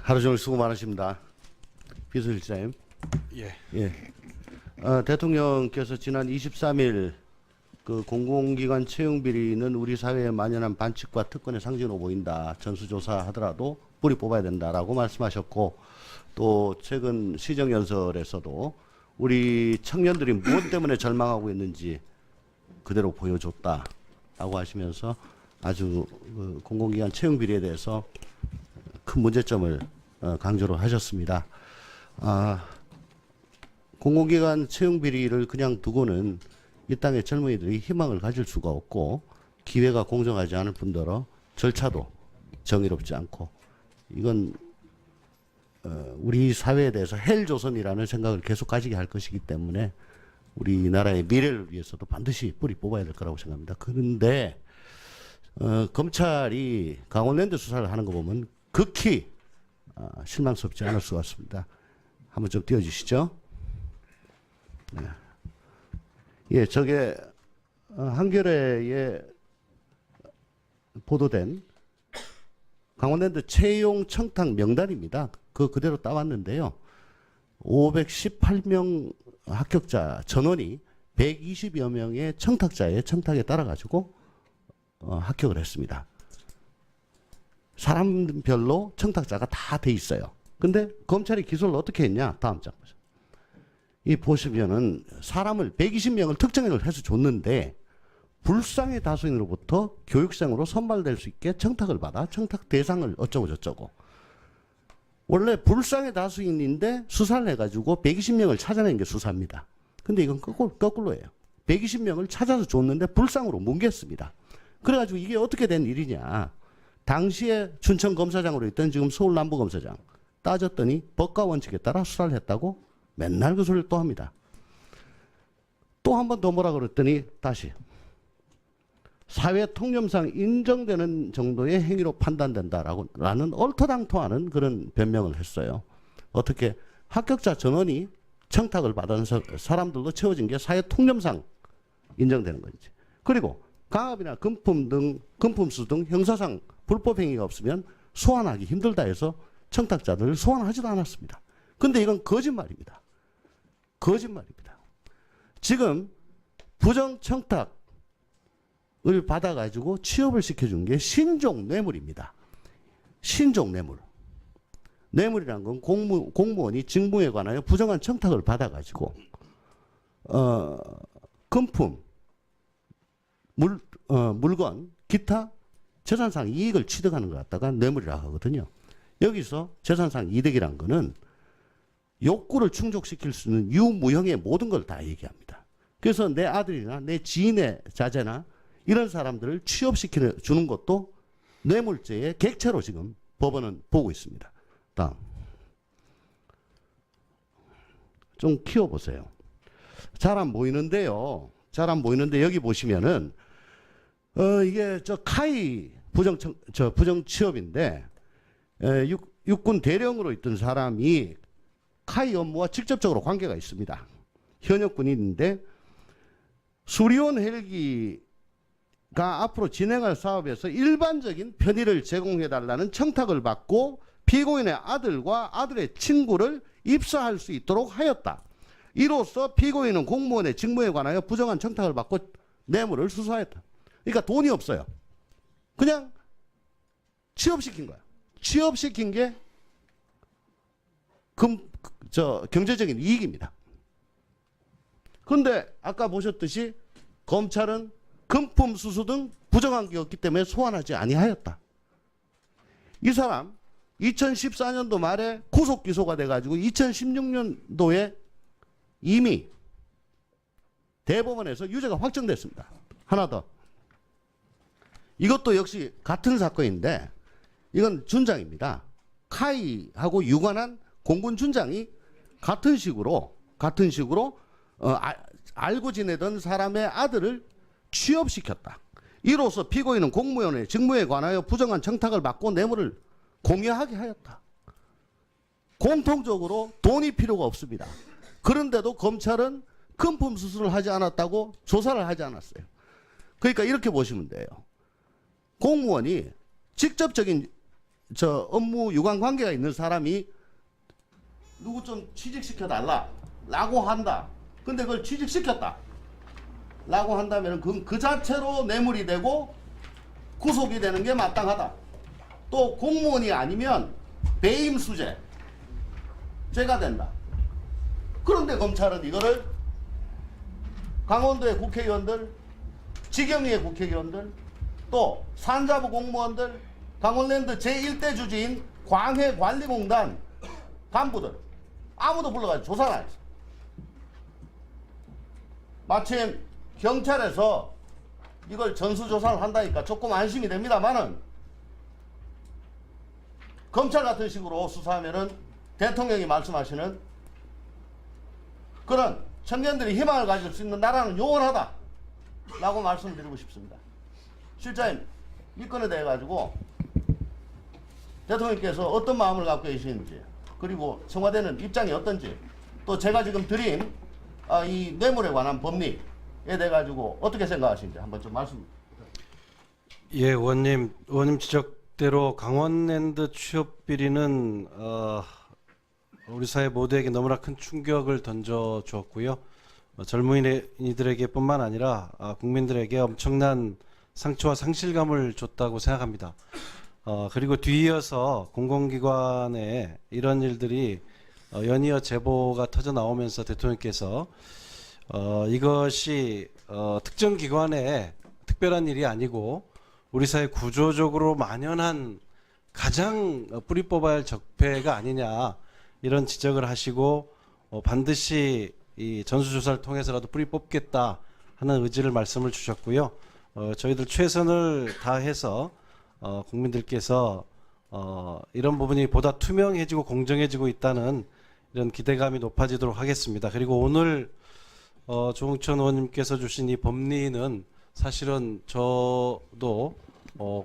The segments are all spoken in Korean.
하루 종일 수고 많으십니다. 비서실장님. 예. 대통령께서 지난 23일 그 공공기관 채용 비리는 우리 사회에 만연한 반칙과 특권의 상징으로 보인다. 전수조사 하더라도 뿌리 뽑아야 된다라고 말씀하셨고, 또 최근 시정연설에서도 우리 청년들이 무엇 때문에 절망하고 있는지 그대로 보여줬다라고 하시면서 아주 그 공공기관 채용 비리에 대해서 큰 문제점을 강조를 하셨습니다. 공공기관 채용 비리를 그냥 두고는 이 땅의 젊은이들이 희망을 가질 수가 없고, 기회가 공정하지 않을 뿐더러 절차도 정의롭지 않고, 이건 우리 사회에 대해서 헬조선이라는 생각을 계속 가지게 할 것이기 때문에 우리나라의 미래를 위해서도 반드시 뿌리 뽑아야 될 거라고 생각합니다. 그런데 검찰이 강원랜드 수사를 하는 거 보면 극히 실망스럽지 않을 수가 없습니다. 한번 좀 띄워주시죠. 네. 예, 저게 한겨레에 보도된 강원랜드 채용 청탁 명단입니다. 그 그대로 따왔는데요. 518명 합격자 전원이 120여 명의 청탁자의 청탁에 따라 가지고 합격을 했습니다. 사람별로 청탁자가 다 돼 있어요. 근데 검찰이 기소를 어떻게 했냐? 다음 장 보세요. 이 보시면은 사람을 120명을 특정을 해서 줬는데 불상의 다수인으로부터 교육생으로 선발될 수 있게 청탁을 받아 청탁 대상을 어쩌고 저쩌고. 원래 불상의 다수인인데 수사를 해가지고 120명을 찾아낸 게 수사입니다. 근데 이건 거꾸로예요. 120명을 찾아서 줬는데 불상으로 뭉갰습니다. 그래가지고 이게 어떻게 된 일이냐. 당시에 춘천검사장으로 있던 지금 서울남부검사장 따졌더니 법과 원칙에 따라 수사를 했다고 맨날 그 소리를 또 합니다. 또 한 번 더 뭐라 그랬더니 다시 사회 통념상 인정되는 정도의 행위로 판단된다라는 얼토당토하는 그런 변명을 했어요. 어떻게 합격자 전원이 청탁을 받은 사람들로 채워진 게 사회 통념상 인정되는 건지. 그리고 강압이나 금품수 등 형사상 불법 행위가 없으면 소환하기 힘들다 해서 청탁자들을 소환하지도 않았습니다. 근데 이건 거짓말입니다. 거짓말입니다. 지금 부정 청탁을 받아가지고 취업을 시켜준 게 신종 뇌물입니다. 신종 뇌물. 뇌물이란 건 공무원이 직무에 관하여 부정한 청탁을 받아가지고 금품, 물건, 기타 재산상 이익을 취득하는 것 갖다가 뇌물이라고 하거든요. 여기서 재산상 이득이란 거는 욕구를 충족시킬 수 있는 유무형의 모든 걸 다 얘기합니다. 그래서 내 아들이나 내 지인의 자제나 이런 사람들을 취업시켜주는 것도 뇌물죄의 객체로 지금 법원은 보고 있습니다. 다음. 좀 키워보세요. 잘 안 보이는데요. 잘 안 보이는데 여기 보시면은 이게 저 카이 부정 취업인데 육군 대령으로 있던 사람이 카이 업무와 직접적으로 관계가 있습니다. 현역 군인인데 수리온 헬기가 앞으로 진행할 사업에서 일반적인 편의를 제공해달라는 청탁을 받고 피고인의 아들과 아들의 친구를 입사할 수 있도록 하였다. 이로써 피고인은 공무원의 직무에 관하여 부정한 청탁을 받고 뇌물을 수수하였다. 그러니까 돈이 없어요. 그냥 취업시킨 거야. 취업시킨 게 경제적인 이익입니다. 그런데 아까 보셨듯이 검찰은 금품 수수 등 부정한 게 없기 때문에 소환하지 아니하였다. 이 사람 2014년도 말에 구속 기소가 돼가지고 2016년도에 이미 대법원에서 유죄가 확정됐습니다. 하나 더. 이것도 역시 같은 사건인데 이건 준장입니다. 카이하고 유관한 공군 준장이 같은 식으로 알고 지내던 사람의 아들을 취업시켰다. 이로써 피고인은 공무원의 직무에 관하여 부정한 청탁을 받고 뇌물을 공여하게 하였다. 공통적으로 돈이 필요가 없습니다. 그런데도 검찰은 금품 수수를 하지 않았다고 조사를 하지 않았어요. 그러니까 이렇게 보시면 돼요. 공무원이 직접적인 저 업무 유관 관계가 있는 사람이 누구 좀 취직시켜 달라 라고 한다. 근데 그걸 취직시켰다 라고 한다면 그 자체로 뇌물이 되고 구속이 되는 게 마땅하다. 또 공무원이 아니면 배임수재 죄가 된다. 그런데 검찰은 이거를 강원도의 국회의원들, 지경리의 국회의원들, 또 산자부 공무원들, 강원랜드 제1대 주주인 광해관리공단 간부들 아무도 불러가지고 조사를 안 했어. 마침 경찰에서 이걸 전수조사를 한다니까 조금 안심이 됩니다만은 검찰 같은 식으로 수사하면은 대통령이 말씀하시는 그런 청년들이 희망을 가질 수 있는 나라는 요원하다 라고 말씀을 드리고 싶습니다. 실장님, 이 건에 대해 가지고 대통령께서 어떤 마음을 갖고 계시는지, 그리고 청와대는 입장이 어떤지, 또 제가 지금 드린 이 뇌물에 관한 법리에 대해 가지고 어떻게 생각하시는지 한번 좀 말씀. 예, 의원님 지적대로 강원랜드 취업 비리는 우리 사회 모두에게 너무나 큰 충격을 던져 주었고요. 젊은이들에게뿐만 아니라 국민들에게 엄청난 상처와 상실감을 줬다고 생각합니다. 그리고 뒤이어서 공공기관에 이런 일들이 연이어 제보가 터져 나오면서 대통령께서 이것이 특정 기관의 특별한 일이 아니고 우리 사회 구조적으로 만연한 가장 뿌리 뽑아야 할 적폐가 아니냐 이런 지적을 하시고 반드시 이 전수조사를 통해서라도 뿌리 뽑겠다 하는 의지를 말씀을 주셨고요. 저희들 최선을 다해서 국민들께서 이런 부분이 보다 투명해지고 공정해지고 있다는 이런 기대감이 높아지도록 하겠습니다. 그리고 오늘 조응천 의원님께서 주신 이 법리는 사실은 저도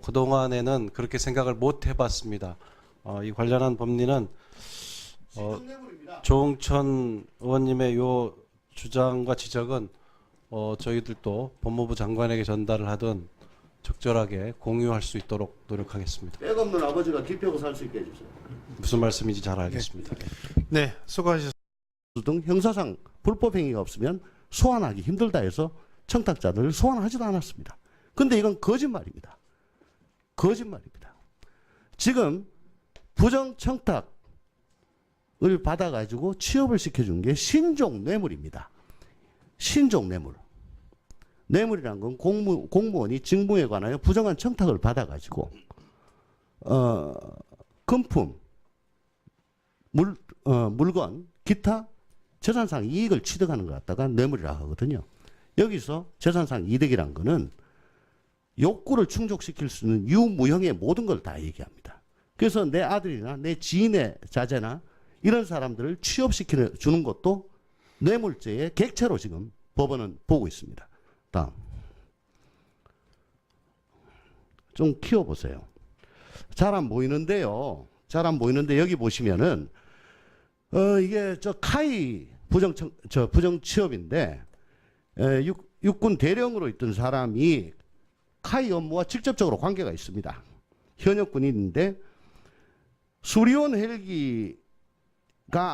그동안에는 그렇게 생각을 못 해봤습니다. 이 관련한 법리는 조응천 의원님의 요 주장과 지적은 저희들도 법무부 장관에게 전달을 하든 적절하게 공유할 수 있도록 노력하겠습니다. 백 없는 아버지가 기표고 살 수 있게 해주세요. 무슨 말씀인지 잘 알겠습니다. 네, 수고하셨습니다. 등 형사상 불법 행위가 없으면 소환하기 힘들다 해서 청탁자들을 소환하지도 않았습니다. 근데 이건 거짓말입니다. 거짓말입니다. 지금 부정 청탁을 받아가지고 취업을 시켜준 게 신종 뇌물입니다. 신종 뇌물. 뇌물이란 건 공무원이 직무에 관하여 부정한 청탁을 받아가지고 금품, 물건, 기타 재산상 이익을 취득하는 것 갖다가 뇌물이라고 하거든요. 여기서 재산상 이득이란 거는 욕구를 충족시킬 수 있는 유무형의 모든 걸 다 얘기합니다. 그래서 내 아들이나 내 지인의 자제나 이런 사람들을 취업시켜 주는 것도 뇌물죄의 객체로 지금 법원은 보고 있습니다. 다음. 좀 키워보세요. 잘 안 보이는데요. 잘 안 보이는데 여기 보시면은 이게 저 카이 부정 취업인데 육군 대령으로 있던 사람이 카이 업무와 직접적으로 관계가 있습니다. 현역 군인인데 수리온 헬기가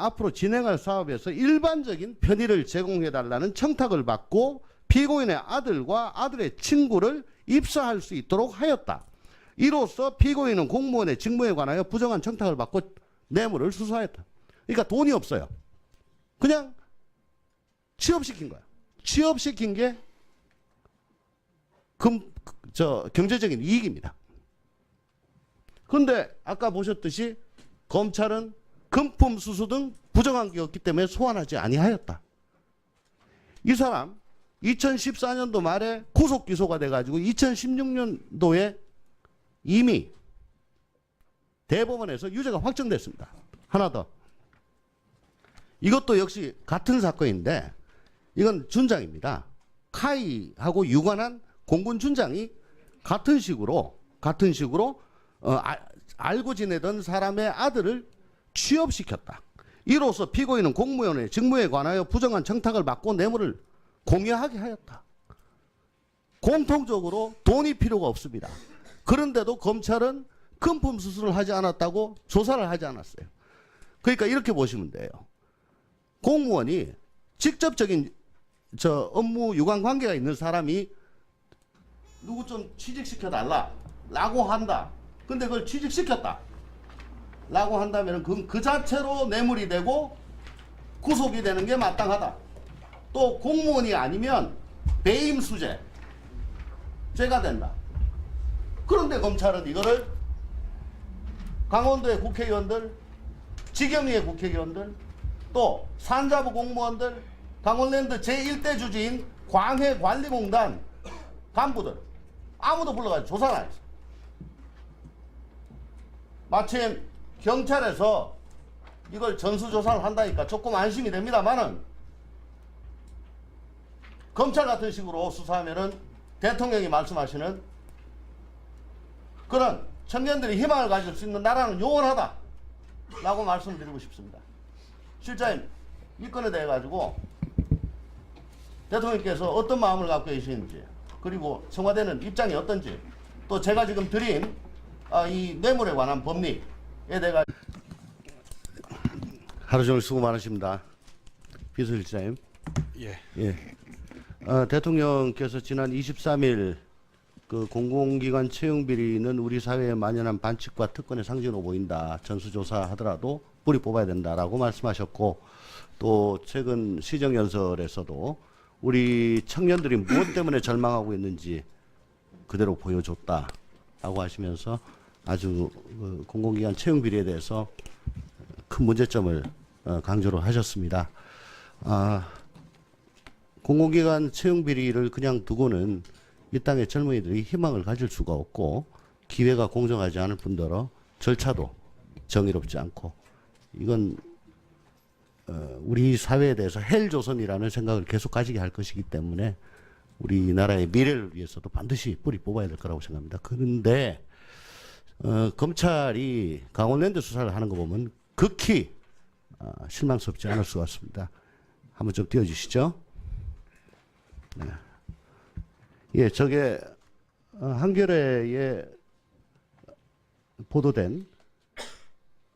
앞으로 진행할 사업에서 일반적인 편의를 제공해달라는 청탁을 받고 피고인의 아들과 아들의 친구를 입사할 수 있도록 하였다. 이로써 피고인은 공무원의 직무에 관하여 부정한 청탁을 받고 뇌물을 수수하였다. 그러니까 돈이 없어요. 그냥 취업시킨 거야. 취업시킨 게 경제적인 이익입니다. 그런데 아까 보셨듯이 검찰은 금품 수수 등 부정한 게 없기 때문에 소환하지 아니하였다. 이 사람 2014년도 말에 구속 기소가 돼가지고 2016년도에 이미 대법원에서 유죄가 확정됐습니다. 하나 더. 이것도 역시 같은 사건인데 이건 준장입니다. 카이하고 유관한 공군 준장이 같은 식으로 알고 지내던 사람의 아들을 취업시켰다. 이로써 피고인은 공무원의 직무에 관하여 부정한 청탁을 받고 뇌물을 공유하게 하였다. 공통적으로 돈이 필요가 없습니다. 그런데도 검찰은 금품 수수를 하지 않았다고 조사를 하지 않았어요. 그러니까 이렇게 보시면 돼요. 공무원이 직접적인 업무 유관 관계가 있는 사람이 누구 좀 취직시켜 달라 라고 한다. 근데 그걸 취직시켰다 라고 한다면 그 자체로 뇌물이 되고 구속이 되는 게 마땅하다. 또 공무원이 아니면 배임 수재 죄가 된다. 그런데 검찰은 이거를 강원도의 국회의원들, 지경리의 국회의원들, 또 산자부 공무원들, 강원랜드 제1대 주지인 광해관리공단 간부들 아무도 불러가지고 조사를 안 했어. 마침 경찰에서 이걸 전수조사를 한다니까 조금 안심이 됩니다만은 검찰 같은 식으로 수사하면은 대통령이 말씀하시는 그런 청년들이 희망을 가질 수 있는 나라는 요원하다 라고 말씀드리고 싶습니다. 실장님, 이 건에 대해 가지고 대통령께서 어떤 마음을 갖고 계시는지, 그리고 청와대는 입장이 어떤지, 또 제가 지금 드린 이 뇌물에 관한 법리에 대해 하루 종일 수고 많으십니다. 비서실장님. 예. 대통령께서 지난 23일 그 공공기관 채용 비리는 우리 사회에 만연한 반칙과 특권의 상징으로 보인다. 전수조사하더라도 뿌리 뽑아야 된다라고 말씀하셨고, 또 최근 시정연설에서도 우리 청년들이 무엇 때문에 절망하고 있는지 그대로 보여줬다라고 하시면서 아주 그 공공기관 채용 비리에 대해서 큰 문제점을 강조를 하셨습니다. 공공기관 채용 비리를 그냥 두고는 이 땅의 젊은이들이 희망을 가질 수가 없고, 기회가 공정하지 않을 뿐더러 절차도 정의롭지 않고, 이건 우리 사회에 대해서 헬조선이라는 생각을 계속 가지게 할 것이기 때문에 우리나라의 미래를 위해서도 반드시 뿌리 뽑아야 될 거라고 생각합니다. 그런데 검찰이 강원랜드 수사를 하는 거 보면 극히 실망스럽지 않을 수가 없습니다. 한번 좀 띄워주시죠. 네. 예, 저게 한겨레에 보도된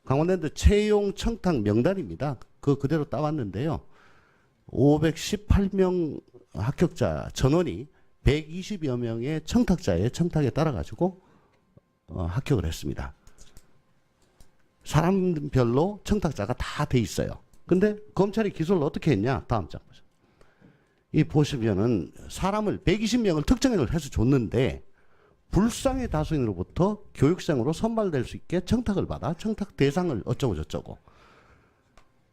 강원랜드 채용 청탁 명단입니다. 그거 그대로 따왔는데요. 518명 합격자 전원이 120여 명의 청탁자의 청탁에 따라 가지고 합격을 했습니다. 사람별로 청탁자가 다 돼 있어요. 근데 검찰이 기소를 어떻게 했냐? 다음 장 보죠. 이 보시면은 사람을 120명을 특정인을 해서 줬는데 불쌍의 다수인으로부터 교육생으로 선발될 수 있게 청탁을 받아 청탁 대상을 어쩌고 저쩌고.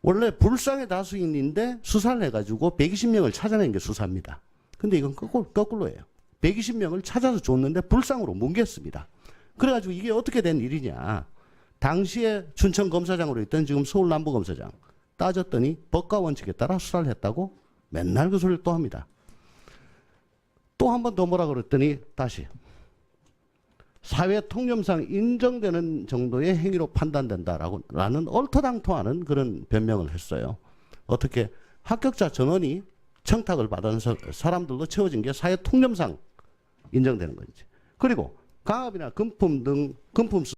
원래 불쌍의 다수인인데 수사를 해가지고 120명을 찾아낸 게 수사입니다. 근데 이건 거꾸로예요. 120명을 찾아서 줬는데 불쌍으로 뭉갰습니다. 그래가지고 이게 어떻게 된 일이냐. 당시에 춘천검사장으로 있던 지금 서울남부검사장 따졌더니 법과 원칙에 따라 수사를 했다고 맨날 그 소리를 또 합니다. 또 한 번 더 뭐라 그랬더니 다시 사회 통념상 인정되는 정도의 행위로 판단된다라는 얼토당토하는 그런 변명을 했어요. 어떻게 합격자 전원이 청탁을 받은 사람들로 채워진 게 사회 통념상 인정되는 건지. 그리고 강압이나 금품 등 금품